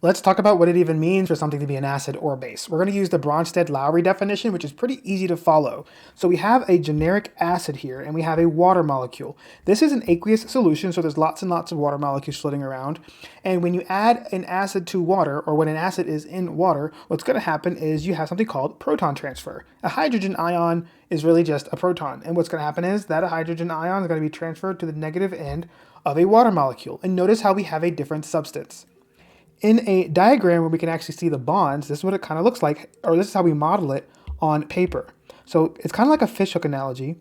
Let's talk about what it even means for something to be an acid or a base. We're going to use the Bronsted-Lowry definition, which is pretty easy to follow. So we have a generic acid here, and we have a water molecule. This is an aqueous solution, so there's lots and lots of water molecules floating around. And when you add an acid to water, or when an acid is in water, what's going to happen is you have something called proton transfer. A hydrogen ion is really just a proton. And what's going to happen is that a hydrogen ion is going to be transferred to the negative end of a water molecule. And notice how we have a different substance. In a diagram where we can actually see the bonds, this is what it kind of looks like, or this is how we model it on paper. So it's kind of like a fishhook analogy.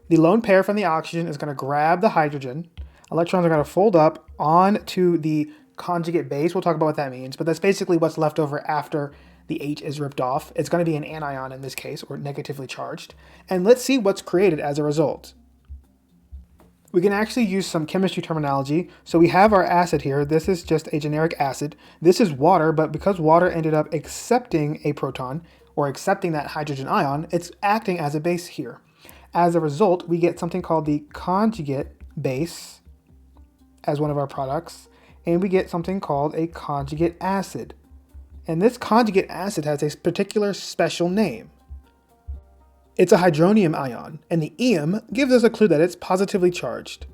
The lone pair from the oxygen is going to grab the hydrogen. Electrons are going to fold up onto the conjugate base. We'll talk about what that means, but that's basically what's left over after the H is ripped off. It's going to be an anion in this case, or negatively charged. And let's see what's created as a result. We can actually use some chemistry terminology. So we have our acid here. This is just a generic acid. This is water, but because water ended up accepting a proton or accepting that hydrogen ion, it's acting as a base here. As a result, we get something called the conjugate base as one of our products, and we get something called a conjugate acid. And this conjugate acid has a particular special name. It's a hydronium ion, and the EM gives us a clue that it's positively charged.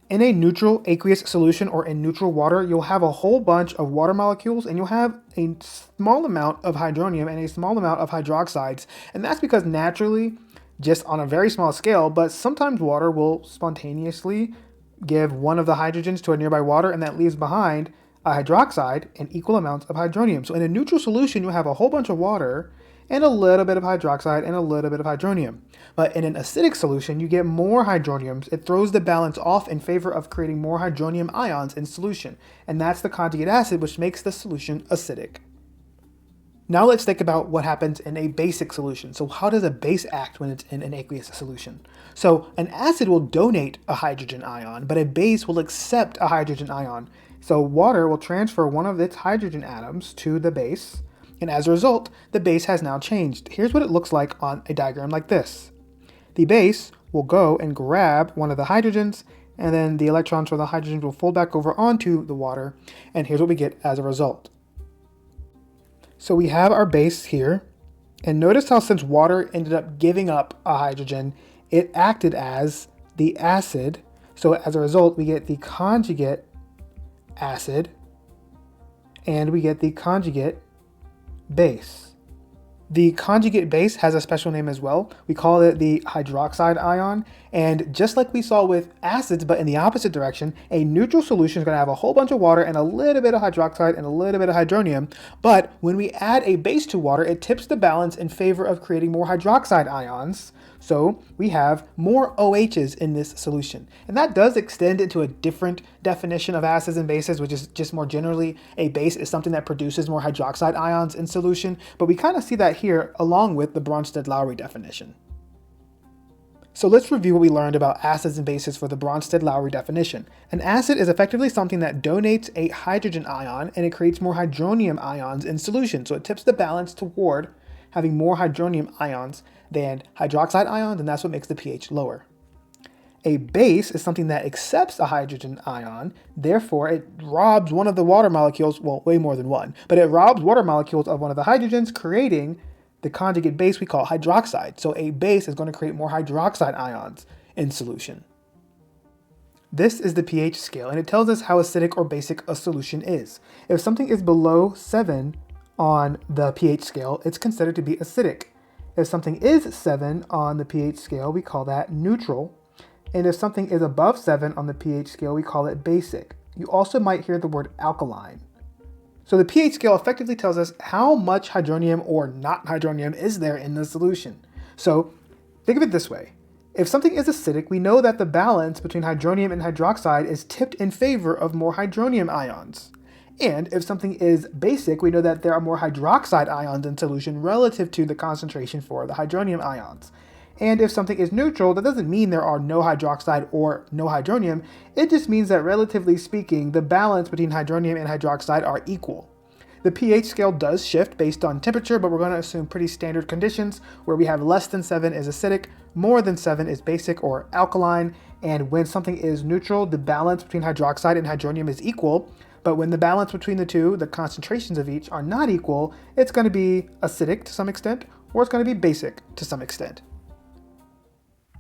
In a neutral aqueous solution or in neutral water, you'll have a whole bunch of water molecules and you'll have a small amount of hydronium and a small amount of hydroxides. And that's because naturally, just on a very small scale, but sometimes water will spontaneously give one of the hydrogens to a nearby water, and that leaves behind a hydroxide and equal amounts of hydronium. So in a neutral solution, you'll have a whole bunch of water and a little bit of hydroxide and a little bit of hydronium. But in an acidic solution, you get more hydroniums. It throws the balance off in favor of creating more hydronium ions in solution. And that's the conjugate acid, which makes the solution acidic. Now let's think about what happens in a basic solution. So how does a base act when it's in an aqueous solution? So an acid will donate a hydrogen ion, but a base will accept a hydrogen ion. So water will transfer one of its hydrogen atoms to the base, and as a result, the base has now changed. Here's what it looks like on a diagram like this. The base will go and grab one of the hydrogens, and then the electrons from the hydrogens will fold back over onto the water, and here's what we get as a result. So we have our base here, and notice how since water ended up giving up a hydrogen, it acted as the acid. So as a result, we get the conjugate acid, and we get the conjugate base. The conjugate base has a special name as well. We call it the hydroxide ion. And just like we saw with acids, but in the opposite direction, a neutral solution is going to have a whole bunch of water and a little bit of hydroxide and a little bit of hydronium. But when we add a base to water, it tips the balance in favor of creating more hydroxide ions. So we have more OHs in this solution. And that does extend into a different definition of acids and bases, which is just more generally a base is something that produces more hydroxide ions in solution. But we kind of see that here along with the Bronsted-Lowry definition. So let's review what we learned about acids and bases for the Bronsted-Lowry definition. An acid is effectively something that donates a hydrogen ion and it creates more hydronium ions in solution. So it tips the balance toward having more hydronium ions than hydroxide ions, and that's what makes the pH lower. A base is something that accepts a hydrogen ion, therefore it robs one of the water molecules, well, way more than one, but it robs water molecules of one of the hydrogens, creating the conjugate base we call hydroxide. So a base is going to create more hydroxide ions in solution. This is the pH scale, and it tells us how acidic or basic a solution is. If something is below 7 on the pH scale, it's considered to be acidic. If something is 7 on the pH scale, we call that neutral. And if something is above 7 on the pH scale, we call it basic. You also might hear the word alkaline. So the pH scale effectively tells us how much hydronium or not hydronium is there in the solution. So think of it this way. If something is acidic, we know that the balance between hydronium and hydroxide is tipped in favor of more hydronium ions. And if something is basic, we know that there are more hydroxide ions in solution relative to the concentration for the hydronium ions. And if something is neutral, that doesn't mean there are no hydroxide or no hydronium. It just means that relatively speaking, the balance between hydronium and hydroxide are equal. The pH scale does shift based on temperature, but we're going to assume pretty standard conditions where we have less than 7 is acidic, more than 7 is basic or alkaline, and when something is neutral, the balance between hydroxide and hydronium is equal. But when the balance between the two, the concentrations of each, are not equal, it's going to be acidic to some extent, or it's going to be basic to some extent.